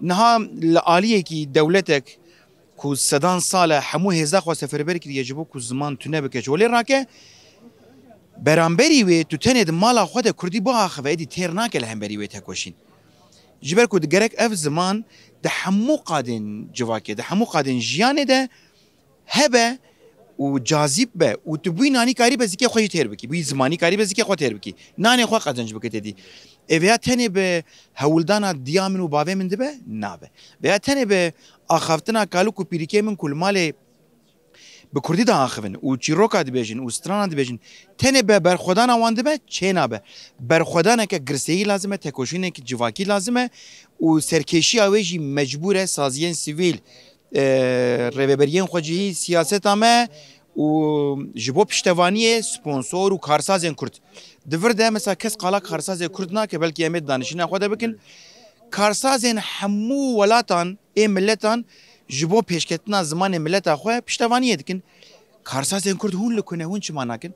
نها لعالیه کی دولتک کو سدان ساله همو هزا خو سفربر کی یجبو کو زمان تونه بکش ولی راکه برانبری و تو تند مالا خود کردی با خوادی تیر ناکل همبری و تکوشین جبر کو دگرک اف زمان ده همو قادن جواکه ده همو قادن جیانه ده هبه و جاذب به و تو بوی نانی کاری بزیکه خوی تیر بکی بوی زمانی کاری بزیکه خو تیر بکی نانی خو قازنج بکته دی اویا تنه به هولدانا دیامن و باوی من دبه نابه بیا تنه به آخافتنا کالو کو پیریکه من کل مال به کردی دا آخون و چیروکا دبیجن و سترانا دبیجن تنه به برخودان آوان دبه چه نابه برخودانه که گرسهی لازمه تکوشینه که جواکی لازمه و سرکشی آویجی مجبوره سازیین سیویل رهبریین خوجی سیاست همه و جبو پشتوانی سپانسور و کارسازین کرد دورده مثلا کس قالا کارساز کرد نه که بلکه امید دانشین خود بکن کارسازین همو ولاتان ای ملتان جبو پیشکتنا زمان ملت خو پشتوانی دکن کارسازین کرد هون لکنه هون چما نکن